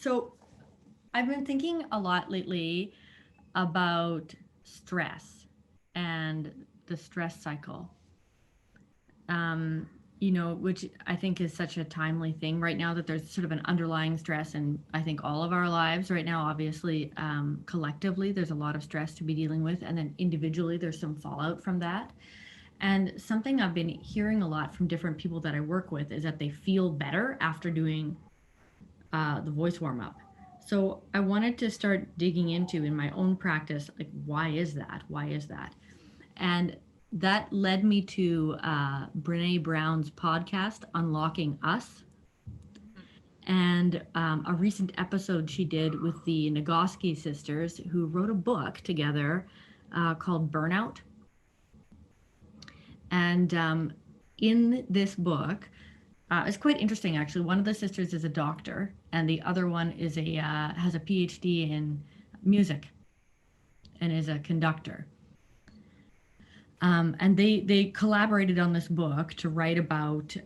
So I've been thinking a lot lately about stress and the stress cycle. Um, which I think is such a timely thing right now that there's sort of an underlying stress in, I think, all of our lives right now. Obviously, collectively, there's a lot of stress to be dealing with. And then individually, there's some fallout from that. And something I've been hearing a lot from different people that I work with is that they feel better after doing the voice warm up. So I wanted to start digging into in my own practice, like, why is that? Why is that? And that led me to Brene Brown's podcast, Unlocking Us, and a recent episode she did with the Nagoski sisters, who wrote a book together called Burnout. And in this book, it's quite interesting actually. One of the sisters is a doctor, and the other one is a has a PhD in music and is a conductor. And they collaborated on this book to write about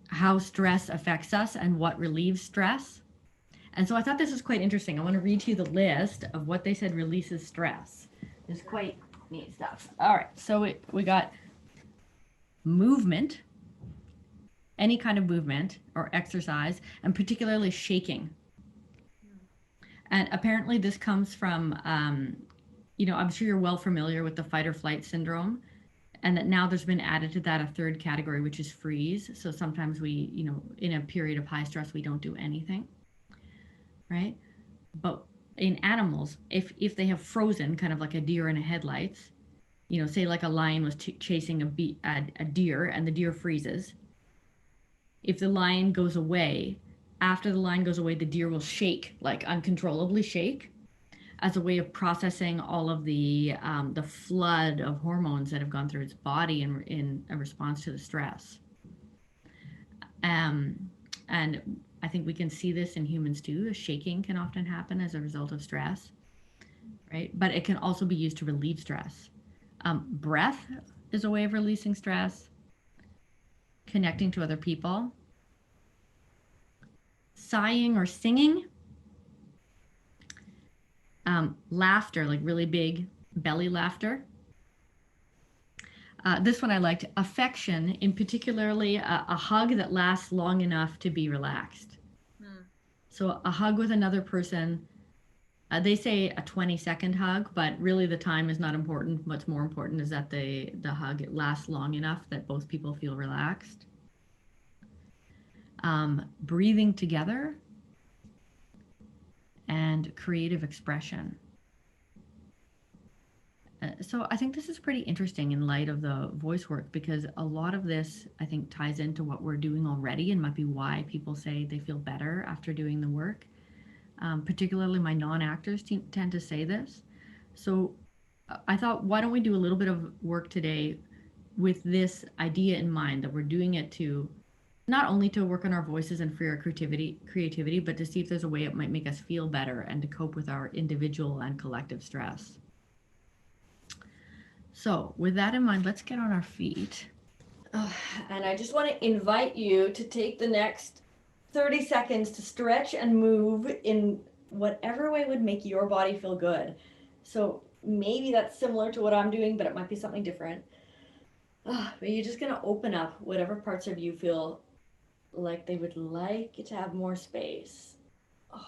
how stress affects us and what relieves stress. And so I thought this was quite interesting. I want to read to you the list of what they said releases stress. It's quite neat stuff. All right, so we got movement, any kind of movement or exercise, and particularly shaking. And apparently, this comes from, I'm sure you're well familiar with the fight or flight syndrome, and that now there's been added to that a third category, which is freeze. So sometimes we, in a period of high stress, we don't do anything, right? But in animals, if they have frozen, kind of like a deer in a headlights, say like a lion was chasing a deer and the deer freezes. If the lion goes away, after the lion goes away, the deer will shake, like uncontrollably shake, as a way of processing all of the flood of hormones that have gone through its body in a response to the stress. And I think we can see this in humans too. The shaking can often happen as a result of stress, right? But it can also be used to relieve stress. Breath is a way of releasing stress, connecting to other people, sighing or singing, laughter, like really big belly laughter. This one I liked, affection, in particularly a hug that lasts long enough to be relaxed. So a hug with another person, they say a 20-second hug, but really the time is not important. What's more important is that the hug lasts long enough that both people feel relaxed. Breathing together, and creative expression. So I think this is pretty interesting in light of the voice work, because a lot of this, I think, ties into what we're doing already and might be why people say they feel better after doing the work. Particularly my non-actors tend to say this. So I thought, why don't we do a little bit of work today with this idea in mind, that we're doing it to not only to work on our voices and free our creativity, but to see if there's a way it might make us feel better and to cope with our individual and collective stress. So with that in mind, let's get on our feet. And I just want to invite you to take the next 30 seconds to stretch and move in whatever way would make your body feel good. So maybe that's similar to what I'm doing, but it might be something different. But you're just going to open up whatever parts of you feel like they would like to have more space. Oh.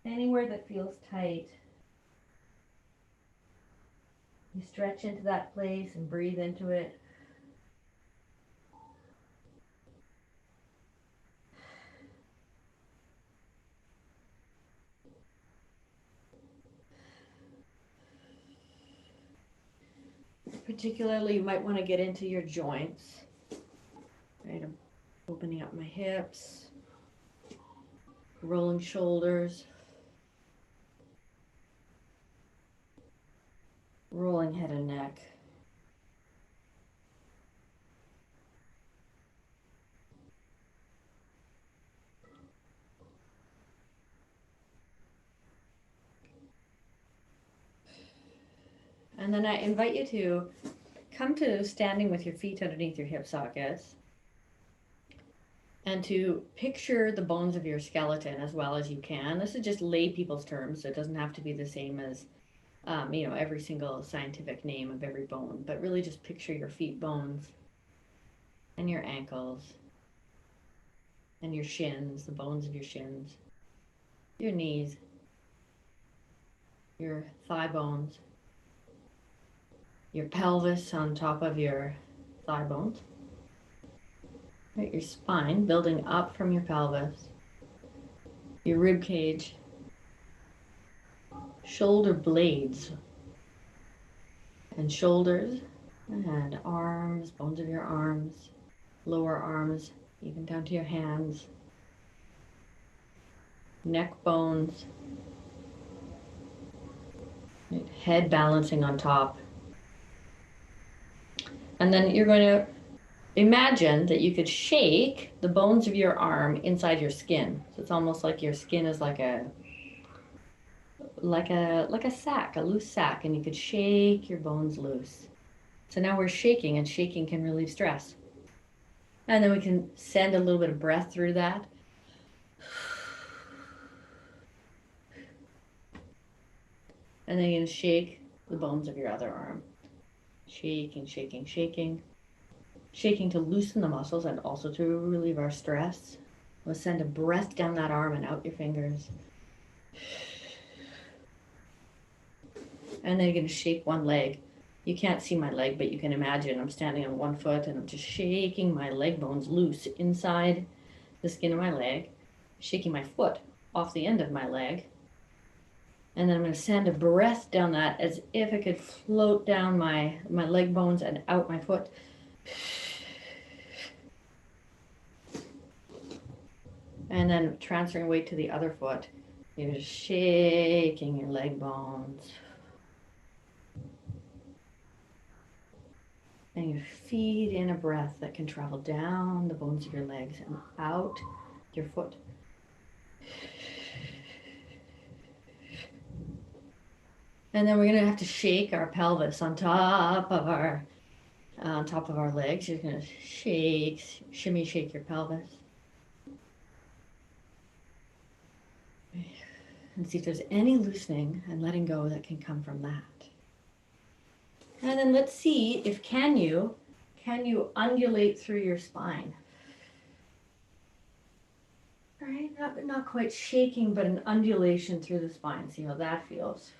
Anywhere that feels tight, you stretch into that place and breathe into it. Particularly, you might want to get into your joints. Right, I'm opening up my hips, rolling shoulders, rolling head and neck. And then I invite you to come to standing with your feet underneath your hip sockets and to picture the bones of your skeleton as well as you can. This is just lay people's terms, so it doesn't have to be the same as every single scientific name of every bone, but really just picture your feet bones and your ankles and your shins, the bones of your shins, your knees, your thigh bones, your pelvis on top of your thigh bones, right? Your spine building up from your pelvis, your rib cage, shoulder blades and shoulders and arms, bones of your arms, lower arms, even down to your hands, neck bones, right? Head balancing on top. And then you're going to imagine that you could shake the bones of your arm inside your skin. So it's almost like your skin is like a sack, a loose sack, and you could shake your bones loose. So now we're shaking, and shaking can relieve stress. And then we can send a little bit of breath through that. And then you're going to shake the bones of your other arm. Shaking, shaking, shaking. Shaking to loosen the muscles and also to relieve our stress. We'll send a breath down that arm and out your fingers. And then you're going to shake one leg. You can't see my leg, but you can imagine I'm standing on one foot and I'm just shaking my leg bones loose inside the skin of my leg, shaking my foot off the end of my leg. And then I'm going to send a breath down that as if it could float down my leg bones and out my foot. And then transferring weight to the other foot. You're just shaking your leg bones. And you feed in a breath that can travel down the bones of your legs and out your foot. And then we're going to have to shake our pelvis on top of our legs. You're going to shimmy, shake your pelvis. And see if there's any loosening and letting go that can come from that. And then let's see if can you undulate through your spine. All right, not quite shaking, but an undulation through the spine. See how that feels.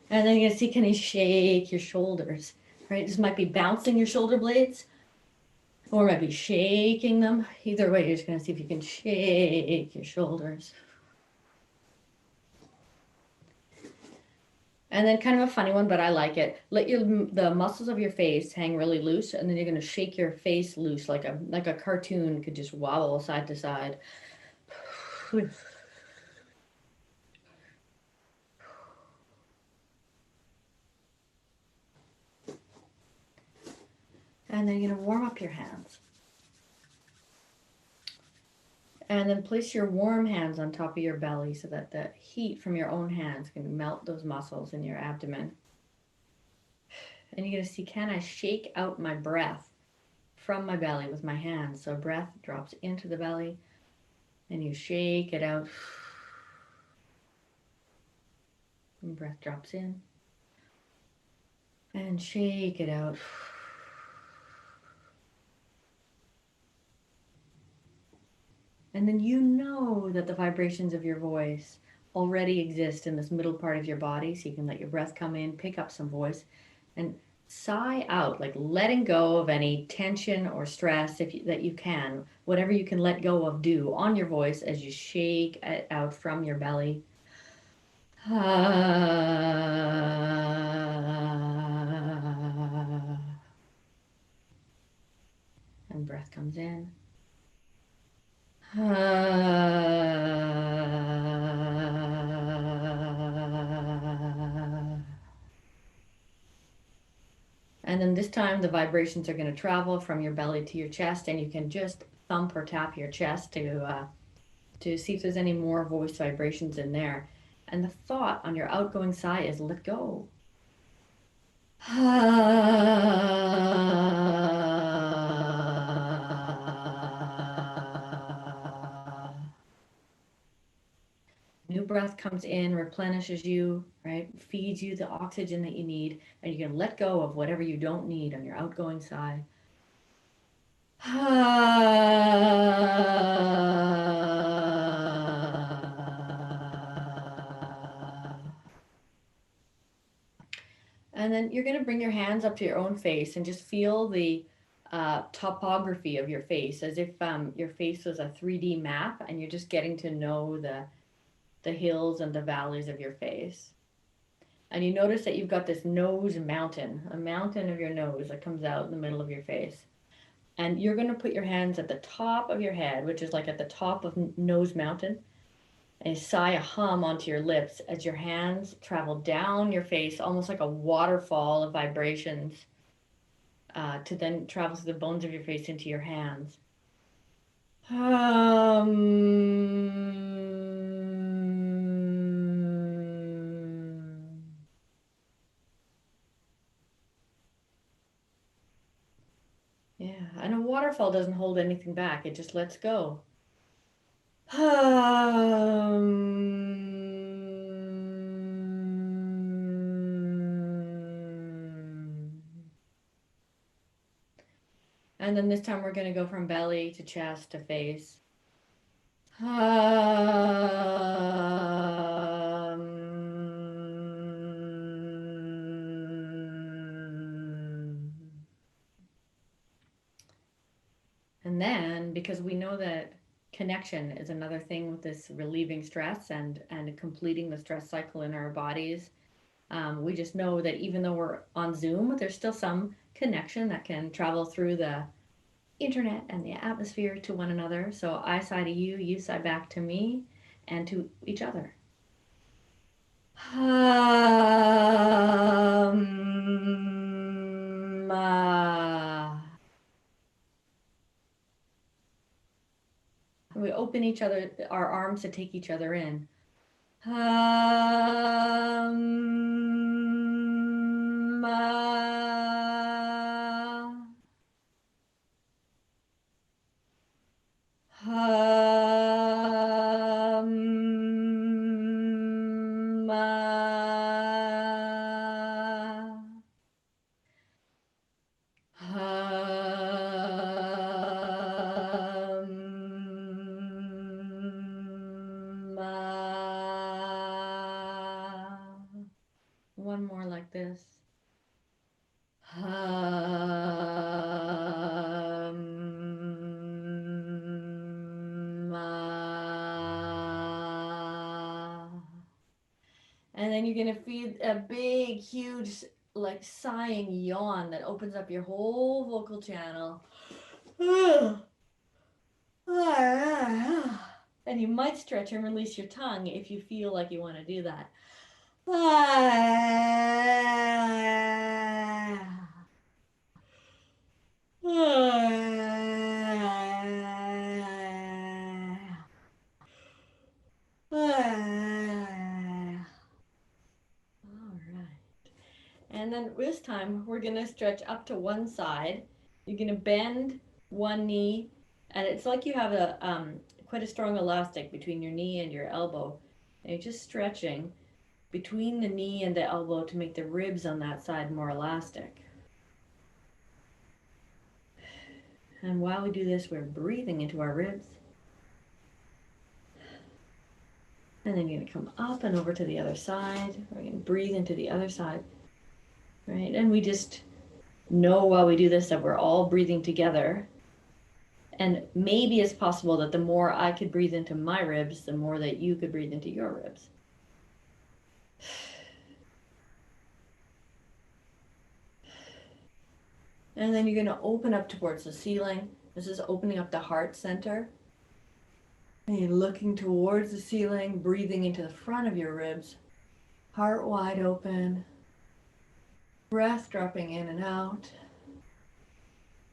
And then you're gonna see, can you shake your shoulders, right? This might be bouncing your shoulder blades, or might be shaking them. Either way, you're just gonna see if you can shake your shoulders. And then kind of a funny one, but I like it. Let the muscles of your face hang really loose, and then you're gonna shake your face loose like a cartoon could just wobble side to side. And then you're going to warm up your hands. And then place your warm hands on top of your belly so that the heat from your own hands can melt those muscles in your abdomen. And you're going to see, can I shake out my breath from my belly with my hands? So breath drops into the belly and you shake it out. And breath drops in. And shake it out. And then you know that the vibrations of your voice already exist in this middle part of your body, so you can let your breath come in, pick up some voice, and sigh out, like letting go of any tension or stress that you can, whatever you can let go of, do on your voice as you shake it out from your belly. And breath comes in. And then this time the vibrations are going to travel from your belly to your chest, and you can just thump or tap your chest to to see if there's any more voice vibrations in there. And the thought on your outgoing sigh is let go. New breath comes in, replenishes you, right? Feeds you the oxygen that you need, and you can let go of whatever you don't need on your outgoing sigh. And then you're going to bring your hands up to your own face and just feel the topography of your face as if your face was a 3D map and you're just getting to know the hills and the valleys of your face. And you notice that you've got this nose mountain, a mountain of your nose that comes out in the middle of your face. And you're going to put your hands at the top of your head, which is like at the top of nose mountain, and sigh a hum onto your lips as your hands travel down your face, almost like a waterfall of vibrations, to then travel through the bones of your face into your hands. Yeah, and a waterfall doesn't hold anything back, it just lets go. And then this time we're going to go from belly to chest to face. And then, because we know that connection is another thing with this relieving stress and completing the stress cycle in our bodies, we just know that even though we're on Zoom, there's still some connection that can travel through the internet and the atmosphere to one another. So I sigh to you, you sigh back to me, and to each other. We open each other, our arms to take each other in. One more like this. And then you're going to feel a big, huge, like sighing yawn that opens up your whole vocal channel. And you might stretch and release your tongue if you feel like you want to do that. And then this time we're going to stretch up to one side. You're going to bend one knee, and it's like you have a quite a strong elastic between your knee and your elbow. And you're just stretching between the knee and the elbow to make the ribs on that side more elastic. And while we do this, we're breathing into our ribs. And then you're going to come up and over to the other side. We're going to breathe into the other side. Right? And we just know while we do this that we're all breathing together. And maybe it's possible that the more I could breathe into my ribs, the more that you could breathe into your ribs. And then you're going to open up towards the ceiling. This is opening up the heart center. And you're looking towards the ceiling, breathing into the front of your ribs. Heart wide open. Breath dropping in and out.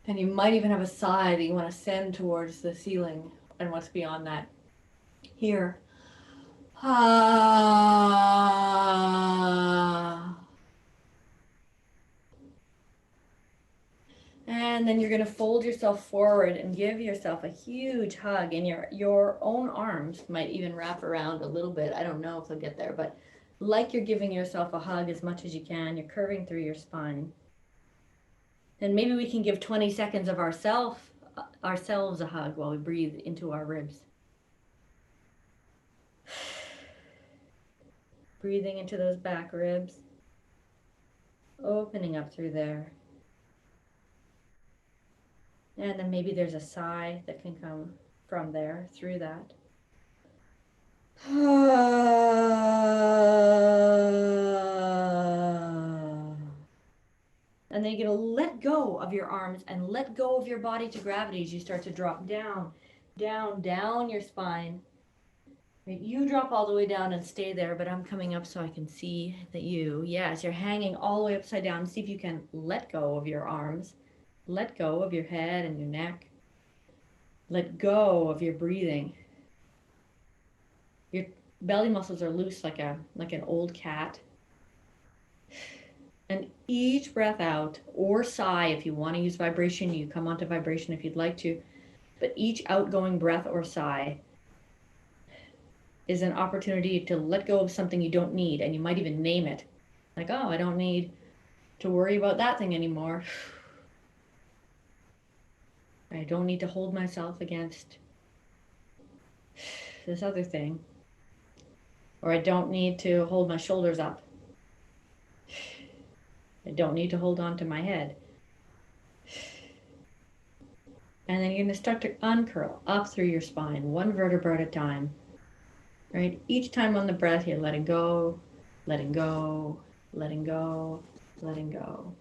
And you might even have a sigh that you want to send towards the ceiling and what's beyond that Here. Ah. And then you're going to fold yourself forward and give yourself a huge hug. And your own arms might even wrap around a little bit. I don't know if they'll get there, but like you're giving yourself a hug as much as you can. You're curving through your spine. And maybe we can give 20 seconds of ourselves a hug while we breathe into our ribs. Breathing into those back ribs. Opening up through there. And then maybe there's a sigh that can come from there, through that. And then you're going to let go of your arms and let go of your body to gravity as you start to drop down, down, down your spine. Right, you drop all the way down and stay there, but I'm coming up so I can see that yes, you're hanging all the way upside down. See if you can let go of your arms. Let go of your head and your neck. Let go of your breathing. Your belly muscles are loose like an old cat. And each breath out, or sigh, if you want to use vibration, you come onto vibration if you'd like to. But each outgoing breath or sigh is an opportunity to let go of something you don't need. And you might even name it. Like, oh, I don't need to worry about that thing anymore. I don't need to hold myself against this other thing. Or I don't need to hold my shoulders up. I don't need to hold on to my head. And then you're going to start to uncurl up through your spine, one vertebra at a time. Right? Each time on the breath, you're letting go, letting go, letting go, letting go.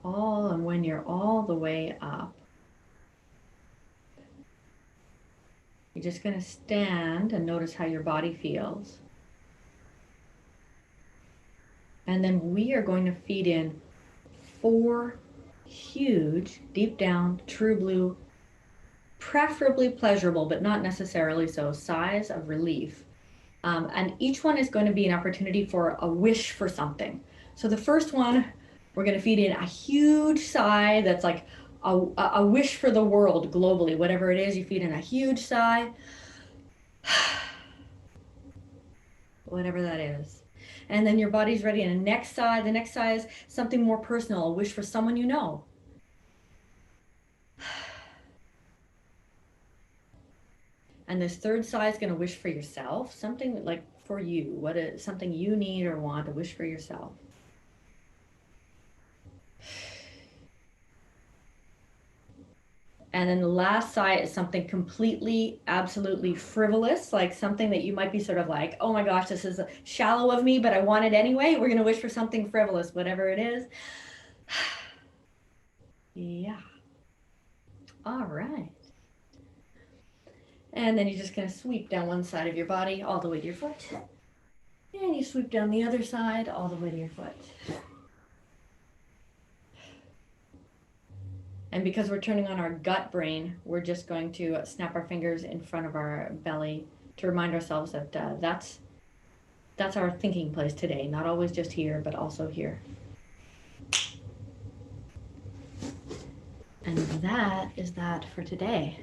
And when you're all the way up, you're just going to stand and notice how your body feels. And then we are going to feed in 4 huge, deep down, true blue, preferably pleasurable, but not necessarily so, sighs of relief. And each one is going to be an opportunity for a wish for something. So the first one, we're going to feed in a huge sigh that's like a wish for the world globally. Whatever it is, you feed in a huge sigh. Whatever that is. And then your body's ready. And the next sigh is something more personal, a wish for someone you know. And this third sigh is going to wish for yourself, something like for you, something you need or want, a wish for yourself. And then the last sigh is something completely, absolutely frivolous, like something that you might be sort of like, oh my gosh, this is shallow of me, but I want it anyway. We're going to wish for something frivolous, whatever it is. Yeah. All right. And then you're just going to sweep down one side of your body all the way to your foot. And you sweep down the other side all the way to your foot. And because we're turning on our gut brain, we're just going to snap our fingers in front of our belly to remind ourselves that that's our thinking place today. Not always just here, but also here. And that is that for today.